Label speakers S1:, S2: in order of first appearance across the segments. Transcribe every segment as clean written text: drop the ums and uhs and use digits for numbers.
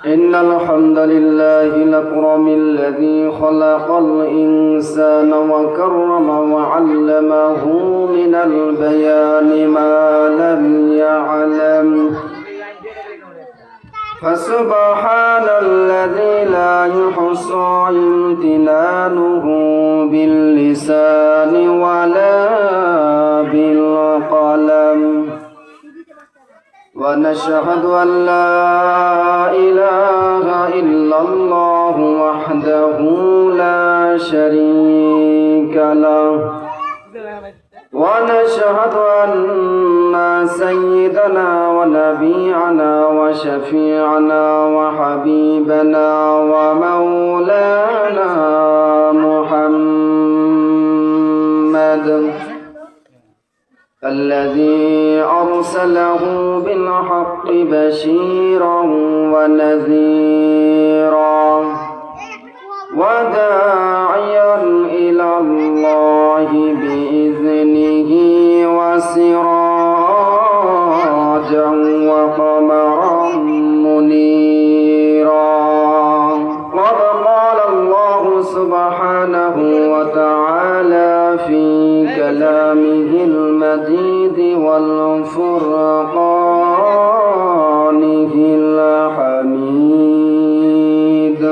S1: إن الحمد لله الأكرم الذي خلق الإنسان وكرم وعلمه من البيان ما لم يعلم فسبحان الذي لا يحصى امتنانه باللسان ولا بالقلم ونشهد أن لا إله إلا الله وحده لا شريك له ونشهد أن سيدنا ونبينا وشفيعنا وحبيبنا ومولانا محمد الذي أرسله بالحق بشيرا ونذيرا وداعيا إلى الله بإذنه وسراجا وقمرا منيرا قد قال الله سبحانه وتعالى في كلامه المجيد والفرقانه الحميد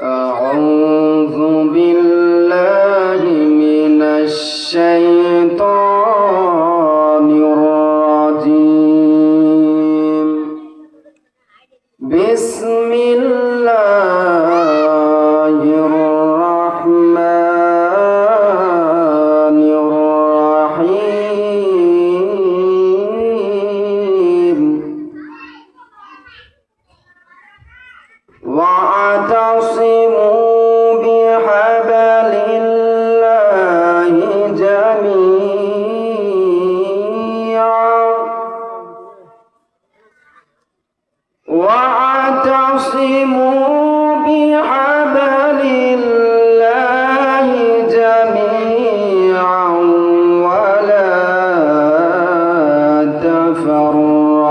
S1: أعوذ بالله من الشيطان الرجيم بسم الله الرحمن الرحيم واعتصموا بحبل الله جميعا واعتصموا بحبل الله جميعا ولا تفرقوا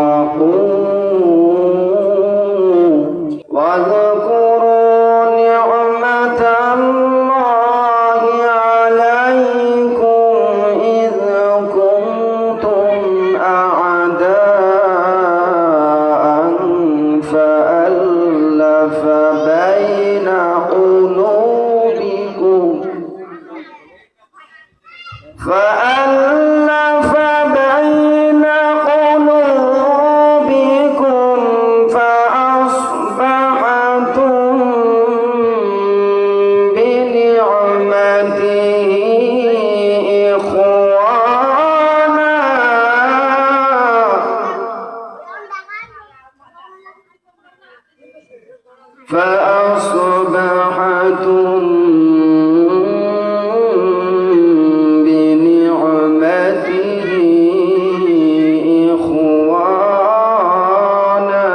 S1: واذكروا نعمة الله عليكم إذ كنتم أعداء فألف بين قلوبكم فأصبحتم بنعمته إخوانا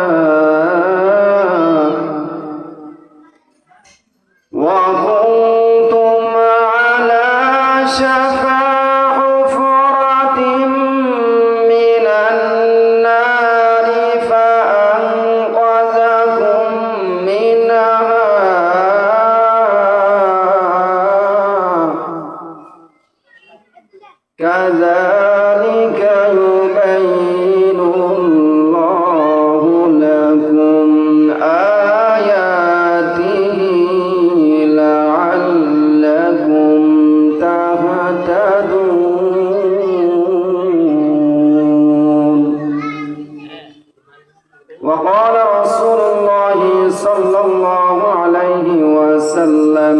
S1: وكنتم على شفا حفرة من النار فأنقذكم منها كذلك يبين الله لكم آياته لعلكم تهتدون وقال رسول الله صلى الله عليه وسلم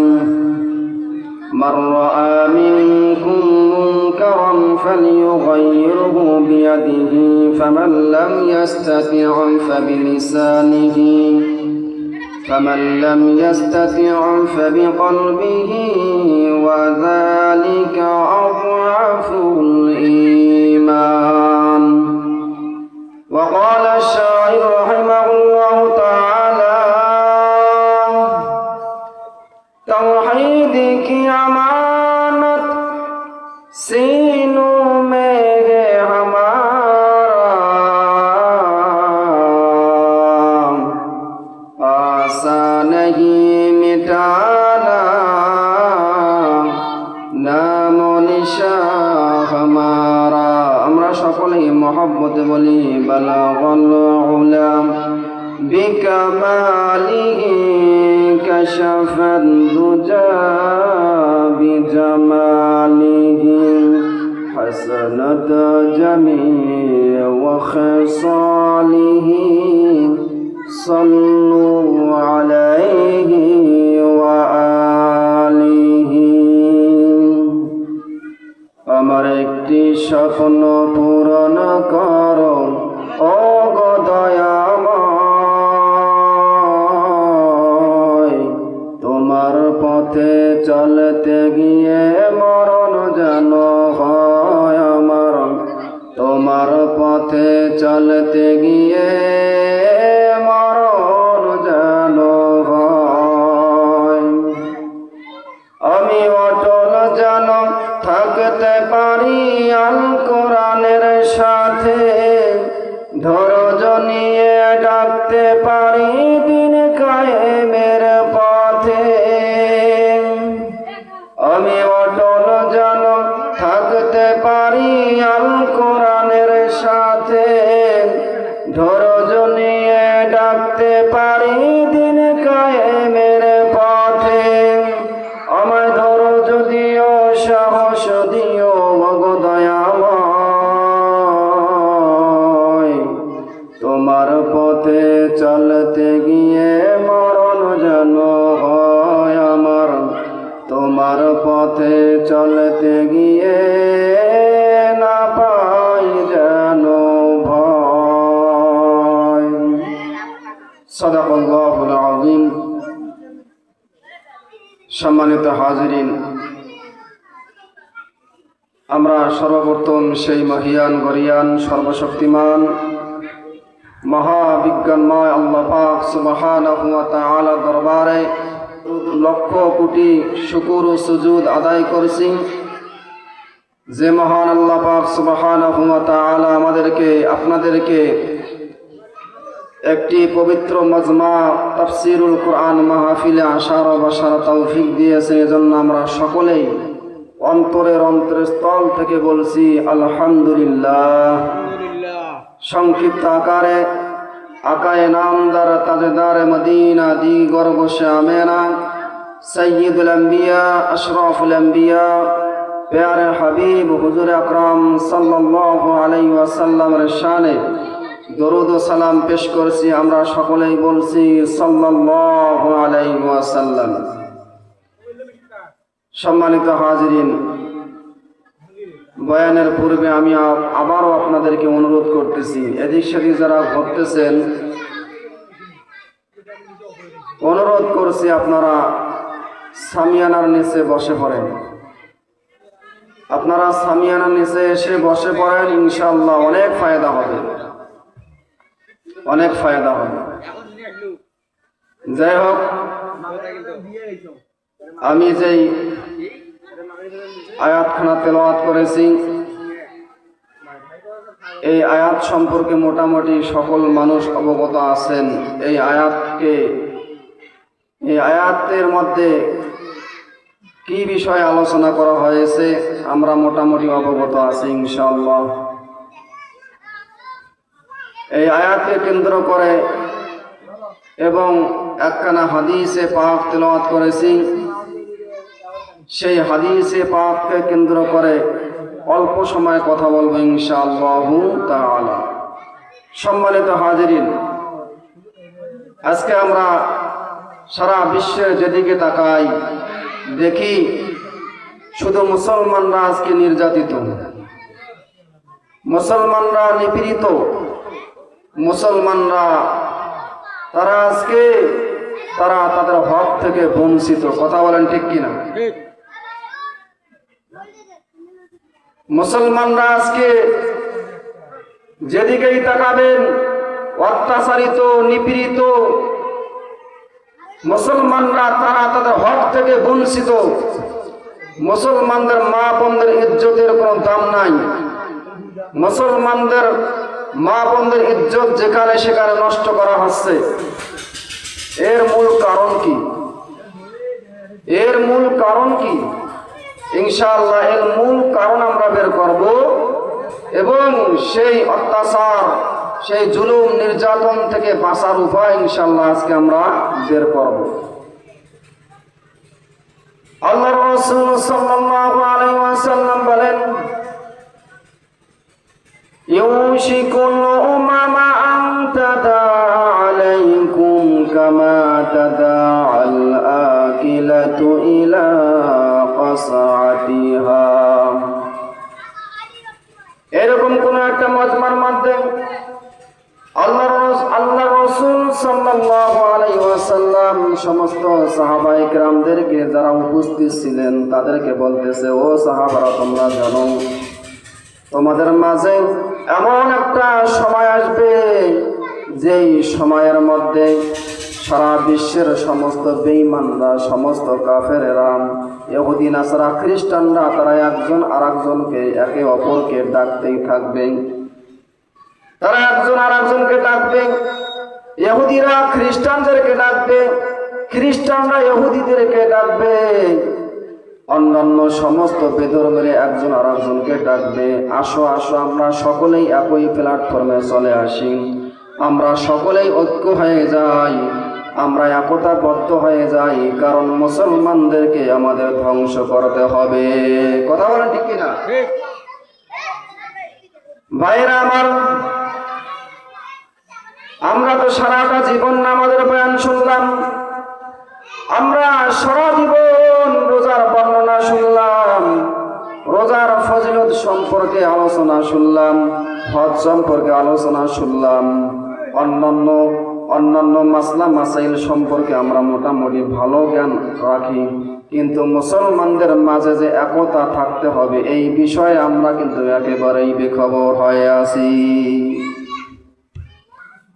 S1: من رأى منكم منكرا فليغيره بيده فمن لم يستطع فبلسانه فمن لم يستطع فبقلبه وذلك أضعف الإيمان وقال الشاعر رحمه الله تعالى توحيد की अमानत सीनों में है हमारा नहीं मिटाना नाम निशा हमारा। আমরা সকলেই মহব্বতে বলি বালাগাল উলাম বিকামালিহি কাশাফাদ দুজা বিজামালিহি حسنت جميع وخصاله صلوا عليه وآله। আমার একটি স্বপ্ন পূরণ করো ও গো দয়াময়, তোমার পথে চলতে গিয়ে মরণ যেন হয় আমার, তোমার পথে চলতে গিয়ে মরণ যেন হয়। আমি অটল যেন থাকতে পারি আল কোরআনের সাথে, ধৈর্য নিয়ে ডাকতে পারি দিন কায়েমের পথে। আমি অটল যেন থাকতে পারি আল কোরআনের সাথে, ধৈর্য নিয়ে ডাকতে পারি দিন কায়েমের পথে। আমায় ধৈর্য দিও সাহস দিও গো দয়াময়, তোমার পথে চলতে গিয়ে মরণ যেন হয় আমার, তোমার পথে চলতে গিয়ে না পাই যেন ভয়। সাদাকাল্লাহুল আযীম। সম্মানিত হাজিরিন, আমরা সর্বপ্রথম সেই মহিয়ান গরিয়ান সর্বশক্তিমান মহাবিজ্ঞানময় আল্লাহ পাক সুবহানাহু ওয়া তাআলা দরবারে লক্ষ কোটি শুকর ও সুজুদ আদায় করছি, যে মহান আল্লাহ পাক সুবহানাহু ওয়া তাআলা আমাদেরকে আপনাদেরকে একটি পবিত্র মজমা তাফসীরুল কুরআন মাহফিলে আসার ও বসার তৌফিক দিয়েছেন। এজন্য আমরা সকলেই অন্তরের স্থল থেকে বলছি আলহামদুলিল্লাহ। সংক্ষিপ্ত আকারে আকায়ে নামদার তাজদার মদিনা দি গর্ব শামেনা সৈয়দুল আম্বিয়া আশরাফুল আম্বিয়া প্যারে হাবিব হুজুর আকরাম সাল্লাল্লাহু আলাইহি ওয়াসাল্লামের শানে দরুদ ও সালাম পেশ করছি। আমরা সকলেই বলছি সাল্লাল্লাহু আলাইহি ওয়াসাল্লাম। সম্মানিত হাজিরিন, বয়ানের পূর্বে আমি আবারও আপনাদেরকে অনুরোধ করতেছি, এদিক সেদিক যারা ঘুরতেছেন অনুরোধ করছি আপনারা সামিয়ানার নিচে বসে পড়েন। আপনারা সামিয়ানার নিচে এসে বসে পড়েন, ইনশাআল্লাহ অনেক ফায়দা হবে, অনেক ফায়দা হবে। যাই হোক, আমি যেই আয়াতখানা তেলাওয়াত করেছি এই আয়াত সম্পর্কে মোটামুটি সকল মানুষ অবগত আছেন। এই আয়াতের মধ্যে কি বিষয়ে আলোচনা করা হয়েছে আমরা মোটামুটি অবগত আছি ইনশাআল্লাহ। এই আয়াতকে কেন্দ্র করে এবং একখানা হাদিসে পাক তেলাওয়াত করেছি, সেই হাদিসে পাককে কেন্দ্র করে অল্প সময় কথা বলবো ইনশাআল্লাহু তাআলা। সম্মানিত হাজিরিন, আজকে আমরা সারা বিশ্বের যেদিকে তাকাই দেখি শুধু মুসলমানরা আজকে নির্যাতিত, মুসলমানরা নিপীড়িত, মুসলমানরা তারা তাদের হক থেকে বঞ্চিত। কথা বলেন ঠিক কিনা? মুসলমানরা আজকে যেদিকেই তাকাবেন অত্যাচারিত, নিপীড়িত। মুসলমানরা তারা তাদের হক থেকে বঞ্চিত। মুসলমানদের মা বোনদের ইজ্জতের কোনো দাম নাই। মুসলমানদের মা বোনদের ইজ্জত যেখানে সেখানে নষ্ট করা হচ্ছে। এর মূল কারণ কি? এর মূল কারণ কি? ইনশাআল্লাহ এর মূল কারণ আমরা বের করব এবং সেই অত্যাচার, সেই জুলুম নির্যাতন থেকে বাঁচার উপায় ইনশাআল্লাহ আজকে আমরা বের করব। আল্লাহর রাসূল সাল্লাল্লাহু আলাইহি ওয়াসাল্লাম বলেন, ইউশিকুল উমামা আন তাদাআ আলাইকুম কামা তাদাআল আকিলাতু ইলা কাসাতিহা। এরকম কোন একটা মজমার মধ্যে আল্লাহ রাসূল সাল্লাল্লাহু আলাইহি ওয়াসাল্লাম সমস্ত সাহাবায়ে কেরামদেরকে যারা উপস্থিত ছিলেন তাদেরকে বলতেছে, ও সাহাবারা, তোমরা জানো তোমাদের মাঝে এমন একটা সময় আসবে যেই সময়ের মধ্যে সারা বিশ্বের সমস্ত বেঈমানরা, সমস্ত কাফেরেরা, ইহুদি নাসারা, খ্রিস্টানরা, তারা একজন আরেকজনকে একে অপরকে ডাকতেই থাকবে। তারা একজন আরেকজনকে ডাকবে। ইহুদিরা খ্রিস্টানদেরকে ডাকবে, খ্রিস্টানরা ইহুদিদেরকে ডাকবে, অন্যান্য সমস্ত বেধর্মের একজন আরেকজনকে ডাকবে। আসো আসো, আমরা সকলেই একই প্ল্যাটফর্মে চলে আসি, আমরা সকলেই ঐক্য হয়ে যাই, আমরা একতাবদ্ধ হয়ে যাই, কারণ মুসলমানদেরকে আমাদের ধ্বংস করতে হবে। কথা বলেন ঠিক কিনা? ভাইরা আমার, আমরা তো সারাটা জীবন নামাজের বয়ান শুনলাম, আমরা সারা জীবন রোজার বর্ণনা শুনলাম, রোজার ফজিলত সম্পর্কে আলোচনা শুনলাম, হজ সম্পর্কে আলোচনা শুনলাম, অন্যান্য মাসলা মাসাইল সম্পর্কে আমরা মোটামুটি ভালো জ্ঞান রাখি, কিন্তু মুসলমানদের মাঝে যে একতা থাকতে হবে এই বিষয়ে আমরা কিন্তু একেবারেই বেখবর হয়ে আছি।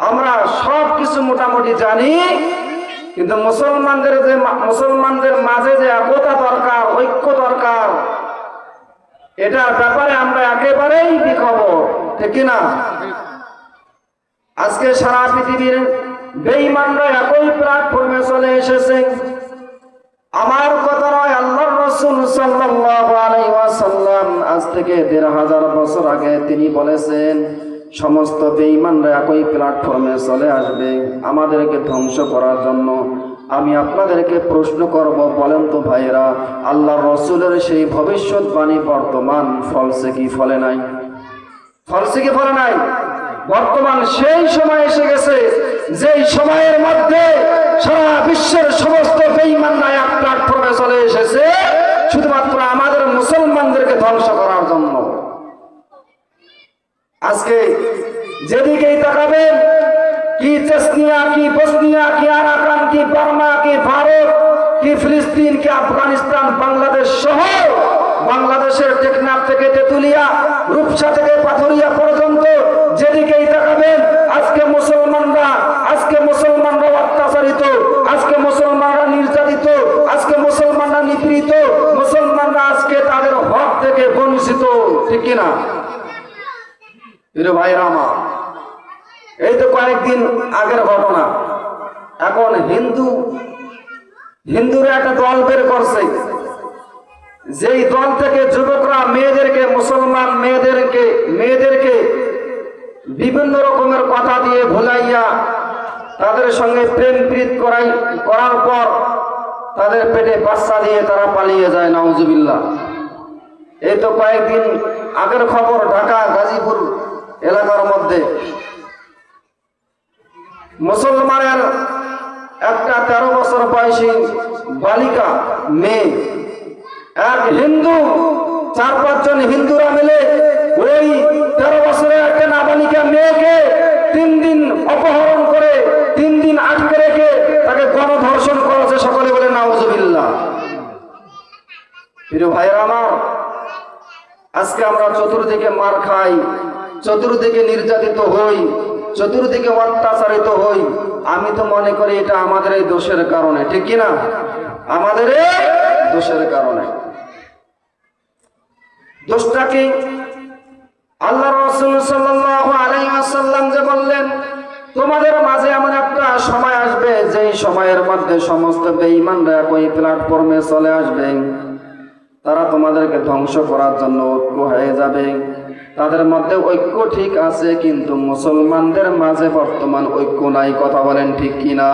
S1: আমরা সব কিছু মোটামুটি জানি, কিন্তু মুসলমানদের মাঝে যে একতা দরকার, ঐক্য দরকার, এটার ব্যাপারে আমরা একেবারেই বেখবর, ঠিক কিনা? আজকে সারা পৃথিবীর বেঈমানরা একই প্ল্যাটফর্মে চলে এসেছে। আমার কথা নয়, আল্লাহর রাসূল সাল্লাল্লাহু আলাইহি ওয়াসাল্লাম আজ থেকে ১৫০০ বছর আগে তিনি বলেছেন, সমস্ত বেঈমানরা একই প্ল্যাটফর্মে চলে আসবে আমাদেরকে ধ্বংস করার জন্য। আমি আপনাদেরকে প্রশ্ন করব, বলেন তো ভাইরা, আল্লাহর রাসূলের সেই ভবিষ্যৎবাণী বর্তমান ফলছে কি ফলে নাই? ফলছে কি ফলে নাই? বর্তমান সেই সময় এসে গেছে যেই সময়ের মধ্যে সারা বিশ্বের সমস্ত বেঈমানরা এক প্ল্যাটফর্মে চলে এসেছে শুধুমাত্র আমাদের মুসলমানদেরকে ধ্বংস করার জন্য। আজকে যেদিকেই তাকাবেন, কি চেচনিয়া, কি বসনিয়া, কি আরাকান, কি বার্মা, কি ভারত, কি ফিলিস্তিন, কি আফগানিস্তান, বাংলাদেশ সহ বাংলাদেশের টেকনাফ থেকে তেতুলিয়া, রূপসা থেকে পাথরিয়া পর্যন্ত যেদিকেই তাকাবেন, আজকে মুসলমানরা অত্যাচারিত, আজকে মুসলমানরা নির্যাতিত, আজকে মুসলমানরা নিপীড়িত, মুসলমানরা আজকে তাদের হক থেকে বঞ্চিত, ঠিক কিনা? ভাইরা আমার, এই তো কয়েকদিন আগের ঘটনা। এখন হিন্দুরা একটা দল বের করছে, যেই দল থেকে যুবকরা মুসলমান মেয়েদেরকে বিভিন্ন রকমের কথা দিয়ে ভুলাইয়া তাদের সঙ্গে প্রেম প্রীত করার পর তাদের পেটে বাচ্চা দিয়ে তারা পালিয়ে যায়। নাউজুবিল্লাহ। এই তো কয়েকদিন আগের খবর, ঢাকা গাজীপুর এলাকার মধ্যে মুসলমানের একটা 13 বছর বয়সী বালিকা মেয়ে, এক হিন্দু, 4-5 জন হিন্দুরা মিলে ওই 13 বছরের একটা নাবালিকা মেয়েকে 3 দিন অপহরণ করে, 3 দিন আটকে রেখে তাকে গণধর্ষণ করেছে। সকলে বলে নাউজুবিল্লাহ। প্রিয় ভাইরা আমার, আজকে আমরা চতুর্দিকে মার খাই, চতুর্দিকে নির্যাতিত হই, চতুর্দিকে অত্যাচারিত হই। আমি তো মনে করি এটা আমাদের এই দোষের কারণে, ঠিক কিনা? আমাদের এই দোষের কারণে। দোষটা কি? আল্লাহ রাসূল সাল্লাল্লাহু আলাইহি ওয়াসাল্লাম যে বললেন, তোমাদের মাঝে এমন একটা সময় আসবে যেই সময়ের মধ্যে সমস্ত বেঈমানরা একই প্ল্যাটফর্মে চলে আসবে, তারা তোমাদেরকে ধ্বংস করার জন্য ঐক্য হয়ে যাবে। তাদের মধ্যে ঐক্য ঠিক আছে, কিন্তু মুসলমানদের মাঝে বর্তমান ঐক্য নাই। কথা বলেন ঠিক কিনা?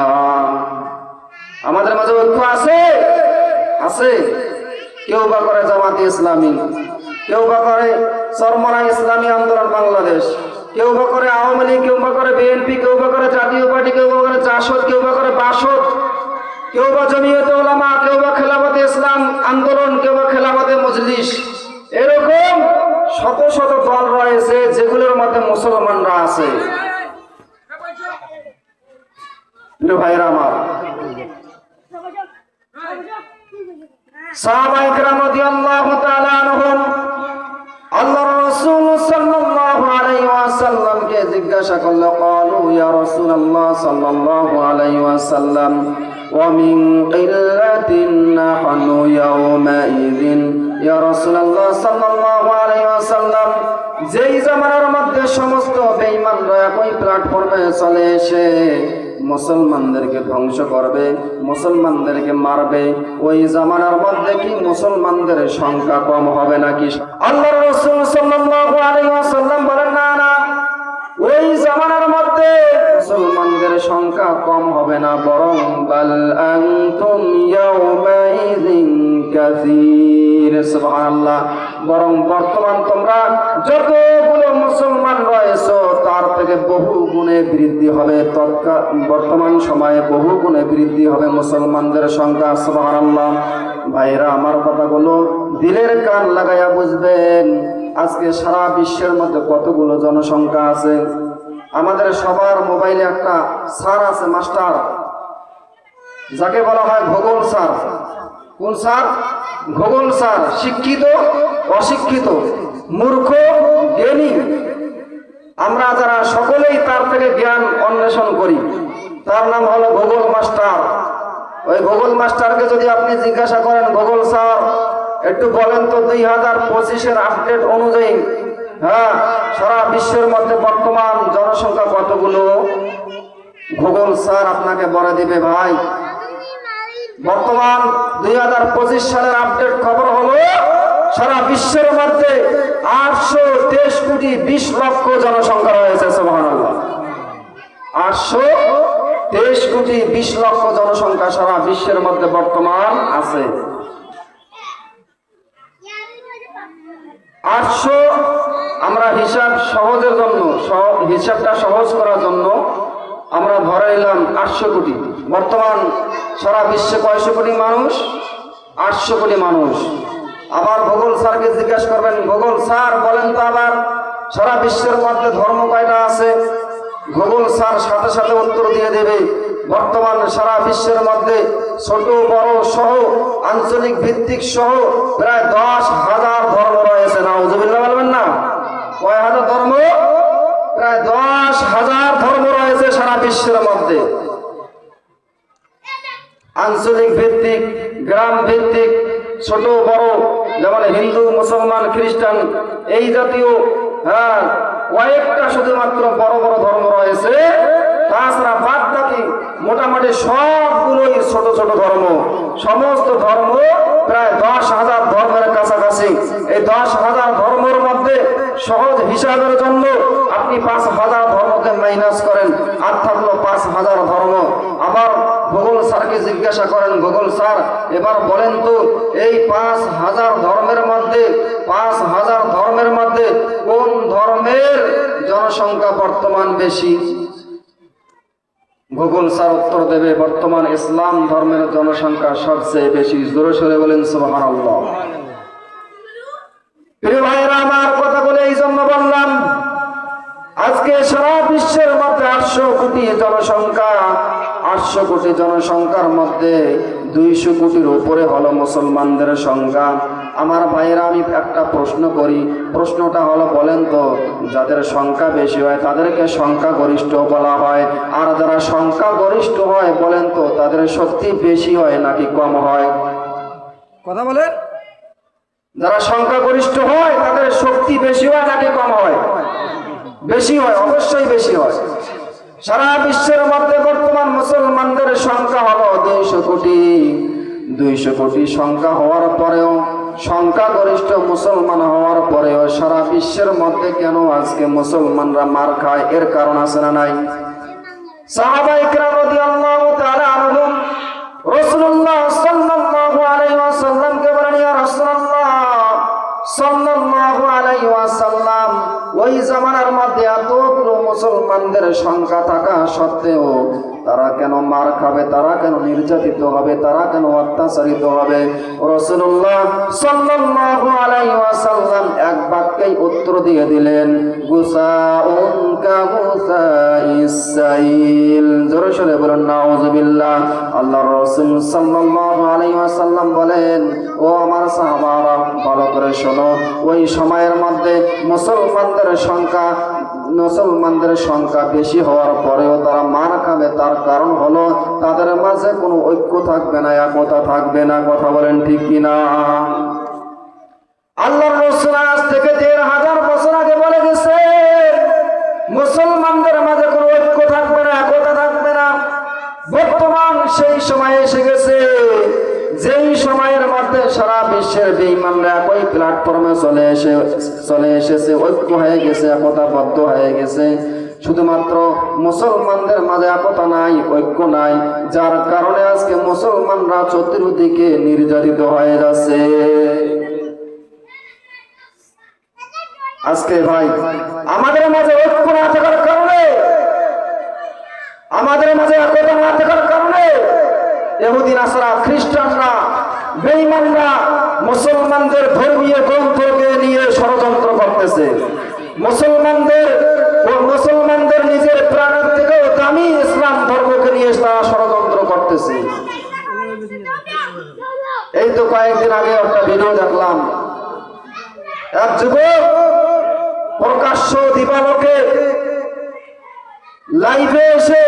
S1: আমাদের মাঝে ঐক্য আছে? আছে। কেউ বা করে জামাতে ইসলামী, কেউ বা করে চরমনাই ইসলামী আন্দোলন বাংলাদেশ, কেউ বা করে আওয়ামী লীগ, কেউ বা করে বিএনপি, কেউ বা করে জাতীয় পার্টি, কেউ বা করে জাসদ, কেউ বা করে বাসদ, কেউ বা জমিয়তে উলামা, কেউ বা খেলাফতে ইসলাম আন্দোলন, কেউ বা খেলাফতে মজলিস। এরকম শত শত দল রয়েছে যেগুলোর মধ্যে মুসলমানরা আছে। প্রিয় ভাইরা আমার, সাহাবায়ে কেরাম রাদিয়াল্লাহু তাআলা আনহুম আল্লাহর রাসূল সাল্লাল্লাহু আলাইহি ওয়াসাল্লামকে জিজ্ঞাসা করল, ক্বালু ইয়া রাসূলুল্লাহ সাল্লাল্লাহু আলাইহি ওয়াসাল্লাম ওয়া মিন কিল্লাতিন নাহনু ইয়াওমাইযিন। ইয়া রাসূলুল্লাহ সাল্লাল্লাহু আলাইহি ওয়াসাল্লাম, যেই জামানার মধ্যে সমস্ত বেঈমানরা একই প্ল্যাটফর্মে চলে এসে মুসলমানদেরকে ধ্বংস করবে, মুসলমানদেরকে মারবে, ওই জামানার মধ্যে কি মুসলমানদের সংখ্যা কম হবে নাকি? আল্লাহর রাসূল সাল্লাল্লাহু আলাইহি ওয়াসাল্লাম বলেন, না না, ওই জামানার মধ্যে মুসলমানদের সংখ্যা কম হবে না, বরং বাল আনতুম ইয়াওমাইযিন কাসীর। সুবহানাল্লাহ। বরং বর্তমান তোমরা যতগুলো মুসলমান রয়েছে তার থেকে বহু গুণে বৃদ্ধি হবে, বর্তমান সময়ে বহু গুণে বৃদ্ধি হবে মুসলমানদের সংখ্যা। সুবহানাল্লাহ। ভাইরা আমার কথাগুলো দিলের কান লাগাইয়া বুঝবেন। আজকে সারা বিশ্বের মধ্যে কতগুলো জনসংখ্যা আছে। আমাদের সবার মোবাইলে একটা স্যার আছে, মাস্টার, যাকে বলা হয় ভূগোল স্যার। কোন স্যার? ভূগোল স্যার। শিক্ষিত, অশিক্ষিত, মূর্খ, জ্ঞানী, আমরা যারা সকলেই তার থেকে জ্ঞান অন্বেষণ করি, তার নাম হলো ভূগোল মাস্টার। ওই ভূগোল মাস্টারকে যদি আপনি জিজ্ঞাসা করেন, ভূগোল স্যার একটু বলেন তো 2025-এর আপডেট অনুযায়ী, হ্যাঁ, সারা বিশ্বের মধ্যে বর্তমান জনসংখ্যা কতগুলো, ভূগোল স্যার আপনাকে বলে দিবে ভাই। বর্তমান 2025 সালের আপডেট খবর হলো সারা বিশ্বের মধ্যে 823 কোটি 20 লক্ষ জনসংখ্যা রয়েছে। সুবহানাল্লাহ। 823 কোটি 20 লক্ষ জনসংখ্যা সারা বিশ্বের মধ্যে বর্তমান আছে। 800, আমরা হিসাব সহজের জন্য, হিসাবটা সহজ করার জন্য আমরা ধরে নিলাম 800 কোটি। বর্তমান সারা বিশ্বে কয়শো কোটি মানুষ? 800 কোটি মানুষ। আবার ভূগোল স্যারকে জিজ্ঞাসা করবেন, ভূগোল স্যার বলেন তো আবার সারা বিশ্বের মধ্যে ধর্ম কয়টা আছে? ভূগোল স্যার সাথে সাথে উত্তর দিয়ে দেবে, বর্তমান সারা বিশ্বের মধ্যে ছোট বড় সহ আঞ্চলিক ভিত্তিক সহ প্রায় 10,000 ধর্ম রয়েছে। নাউজুবিল্লাহ বলবেন না? কয় হাজার ধর্ম? প্রায় 10,000 ধর্ম রয়েছে সারা বিশ্বের মধ্যে। আঞ্চলিক ভিত্তিক, গ্রাম ভিত্তিক, ছোট বড়, যেমন হিন্দু, মুসলমান, খ্রিস্টান, এই জাতীয় কয়েকটা শুধুমাত্র বড় বড় ধর্ম রয়েছে। তাছাড়া বাদ বাকি মোটামুটি সবগুলোই ছোট ছোট ধর্ম। সমস্ত ধর্ম প্রায় 10,000 ধর্মের কাছাকাছি। এই 10,000 ধর্মের মধ্যে সহজ হিসাবের জন্য আপনি 5,000 ধর্মকে মাইনাস করেন, আর থাকলো 5,000 ধর্ম। আবার ভূগোল স্যারকে জিজ্ঞাসা করেন, ভূগোল স্যার এবার বলেন তো এই 5,000 ধর্মের মধ্যে, 5,000 ধর্মের মধ্যে কোন ধর্মের জনসংখ্যা বর্তমান বেশি? ভূগোল স্যার উত্তর দেবে, বর্তমান ইসলাম ধর্মের জনসংখ্যা সবচেয়ে বেশি। জোরে সোরে বলেন সুবহানাল্লাহ। প্রিয় ভাইরা আমার, কথা বলে এই জন্য বললাম, আজকে সারা বিশ্বের মধ্যে 800 কোটি জনসংখ্যা। 800 কোটি জনসংখ্যার মধ্যে 200 কোটির উপরে হলো মুসলমানদের সংখ্যা। আমার ভাইরা, আমি একটা প্রশ্ন করি, প্রশ্নটা হলো, বলেন তো যাদের সংখ্যা বেশি হয় তাদেরকে সংখ্যাগরিষ্ঠ বলা হয়, আর যারা সংখ্যাগরিষ্ঠ হয় বলেন তো তাদের শক্তি বেশি হয় নাকি কম হয়? কথা বলেন। যারা সংখ্যাগরিষ্ঠ হয় তাদের শক্তি বেশি হয় নাকি কম হয়? বেশি হয়, অবশ্যই বেশি হয়। সারা বিশ্বের মধ্যে বর্তমান মুসলমান মুসলমানদের সংখ্যা হলো 200 কোটি। 200 কোটি সংখ্যা হওয়ার পরেও, সংখ্যাগরিষ্ঠ মুসলমান হওয়ার পরেও সারা বিশ্বের মধ্যে কেন আজকে মুসলমানরা মার খায়? এর কারণ আছে না নাই? সাহাবায়ে কেরাম রাদিয়াল্লাহু তাআলা আনহুম রাসূলুল্লাহ সাল্লাল্লাহু আলাইহি ওয়াসাল্লামকে বলেন, ইয়া রাসূলুল্লাহ সাল্লাল্লাহু আলাইহি ওয়াসাল্লাম, ওই জামানার মধ্যে এতগুলো মুসলমানদের সংখ্যা থাকা সত্ত্বেও তারা কেন মার খাবে? তারা কেন নির্যাতিত হবে? তারা কেন অত্যাচারিত হবে? রাসূলুল্লাহ সাল্লাল্লাহু আলাইহি ওয়াসাল্লাম এক বাক্যেই উত্তর দিয়ে দিলেন, গুসাউন কা গুসাইস সাইল। জোরে সোরে বলুন নাউযুবিল্লাহ। আল্লাহর রাসূল সাল্লাল্লাহু আলাইহি ওয়াসাল্লাম বলেন, ও আমার সাহাবারা ভালো করে শোনো, ওই সময়ের মধ্যে মুসলমানদের সংখ্যা বেশি হওয়ার পরেও তারা মার খাবে। তার কারণ হলো তাদের মাঝে কোনো ঐক্য থাকবে না, একতা থাকবে না। কথা বলেন ঠিক কিনা? আল্লাহর রাসূল আজ থেকে ১৫০০ বছর আগে বলে গেছে, মুসলমানদের মাঝে কোনো ঐক্য থাকবে না, একতা থাকবে না। বর্তমান সেই সময় এসে গেছে, যেই সময়ের মধ্যে সারা বিশ্বের বেঈমানরা একই প্ল্যাটফর্মে চলে এসেছে, ঐক্য হয়ে গেছে, একতাবদ্ধ হয়ে গেছে। শুধুমাত্র মুসলমানদের মাঝে একতা নাই, ঐক্য নাই, যার কারণে আজকে মুসলমানরা চতুর্দিকে নির্যাতিত হয়ে যাচ্ছে। আজকে ভাই আমাদের মাঝে ঐক্য না থাকার কারণে, আমাদের মাঝে একতা না থাকার কারণে ইহুদি, নাসারা, খ্রিস্টানরা, বেঈমানরা মুসলমানদের ধর্মীয় গ্রন্থকে নিয়ে ষড়যন্ত্র করতেছে। মুসলমানদের নিজের প্রাণের থেকেও দামি ইসলাম ধর্মকে নিয়ে তারা ষড়যন্ত্র করতেছে। এই তো কয়েকদিন আগে একটা ভিডিও দেখলাম, এক যুবক প্রকাশ্য দিবালোকে লাইভে এসে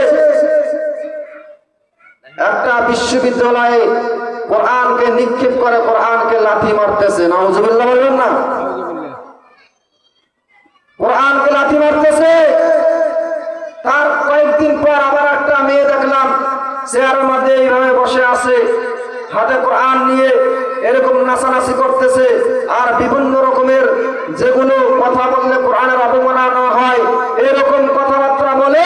S1: একটা বিশ্ববিদ্যালয়ে কোরআনকে নিক্ষেপ করে, কোরআনকে লাথি মারতেছে। নাউযুবিল্লাহ বলবেন না? কোরআনকে লাথি মারতেছে। তার কয়েকদিন পর আবার একটা মেয়ে দেখলাম চেয়ারের মধ্যে এইভাবে বসে আছে, হাতে কোরআন নিয়ে এরকম নাচানাচি করতেছে, আর বিভিন্ন রকমের যেগুলো কথা বললে কোরআনের অবমাননা হয় এরকম কথাবার্তা বলে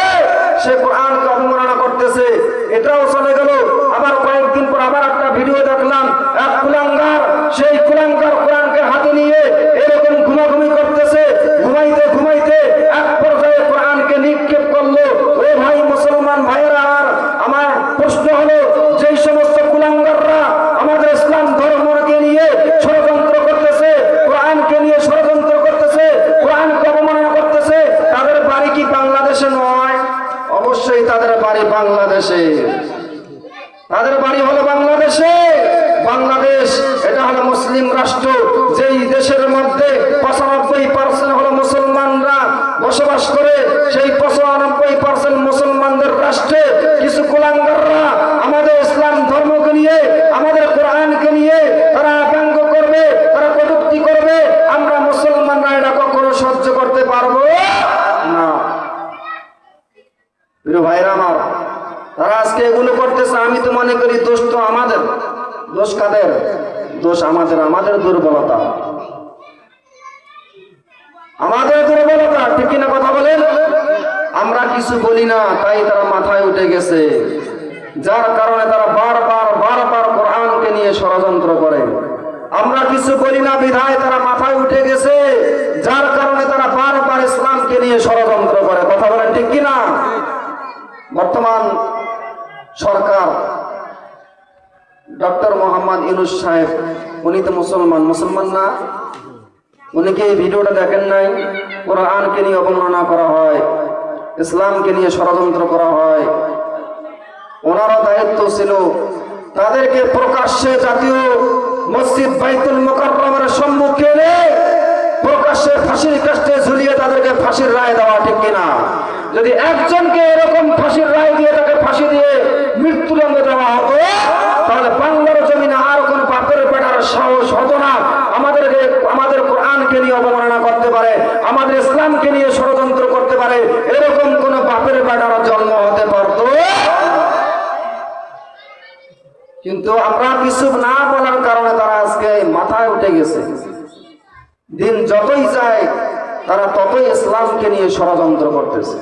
S1: সে কোরআনকে অবমাননা করতেছে। এটাও চলে গেল। আবার কয়েকদিন পর আবার একটা ভিডিও দেখলাম, এক কুলাঙ্গার, সেই কুলাঙ্গার কোরআনকে হাতে নিয়ে এরকম ঘুমাঘুমি করতেছে। ঘুমাইতে ঘুমাইতে এক পর্যায়ে কোরআনকে নিক্ষেপ করলো। ও ভাই মুসলমান ভাইয়েরা, আর আমার প্রশ্ন হলো, যেই সমস্ত কুলাঙ্গাররা আমাদের ইসলাম ধর্মকে নিয়ে ষড়যন্ত্র করতেছে, কোরআনকে নিয়ে ষড়যন্ত্র করতেছে, কোরআনকে অবমাননা করতেছে, তাদের বাড়ি কি বাংলাদেশে নয়? অবশ্যই তাদের বাড়ি বাংলাদেশে। তাদের বাড়ি হলো বাংলাদেশে। বাংলাদেশ এটা হলো মুসলিম রাষ্ট্র, যেই দেশের মধ্যে ৯৫% হলো মুসলমানরা বসবাস করে। সেই ৯৫% মুসলমানদের রাষ্ট্রে কিছু কুলাঙ্গাররা আমাদের ইসলাম ধর্মকে নিয়ে, আমাদের কোরআনকে নিয়ে তারা ব্যঙ্গ করবে, তারা কটূক্তি করবে। আমরা মুসলমানরা এটা কখনো সহ্য করতে পারবো না। প্রিয় ভাইরা আমার, তারা আজকে এগুলো করতেছে। আমি তো মনে করি দোষ তো আমাদের। দোষ কাদের? দোষ আমাদের, আমাদের দুর্বলতা, আমাদের দুর্বলতা। ঠিক কিনা কথা বলেন? আমরা কিছু বলি না, তাই তারা মাথায় উঠে গেছে, যার কারণে তারা বারবার কোরআনকে নিয়ে ষড়যন্ত্র করে। আমরা কিছু বলি না বিধায় তারা মাথায় উঠে গেছে, যার কারণে তারা বারবার ইসলামকে নিয়ে ষড়যন্ত্র করে। কথা বলেন ঠিক কিনা? বর্তমান সরকার ডক্টর মোহাম্মদ ইউনূস সাহেব, উনি তো মুসলমান না? উনি কি এই ভিডিওটা দেখেন নাই? কোরআনকে নিয়ে অবমাননা করা হয়, ইসলামকে নিয়ে ষড়যন্ত্র করা হয়। ওনারও দায়িত্ব ছিল তাদেরকে প্রকাশ্যে জাতীয় মসজিদ বাইতুল মুকাররমের সম্মুখে এনে প্রকাশ্যে ফাঁসির কাস্টে ঝুলিয়ে তাদেরকে ফাঁসির রায় দেওয়া। ঠিক কিনা? যদি একজনকে এরকম ফাঁসির রায় দিয়ে তাকে ফাঁসি দিয়ে মৃত্যুদণ্ড দেওয়া হতো, তাহলে বাংলার জমিনে আর কোন বাপের বেটার সাহস হতো না আমাদের কোরআনকে নিয়ে অবমাননা করতে পারে, আমাদের ইসলামকে নিয়ে ষড়যন্ত্র করতে পারে। এরকম কোন বাপের বেটার জন্ম হতে পারতো কিন্তু আমরা কিছু না বলার কারণে তারা আজকে মাথায় উঠে গেছে। দিন যতই যায় তারা ততই ইসলামকে নিয়ে ষড়যন্ত্র করতেছে।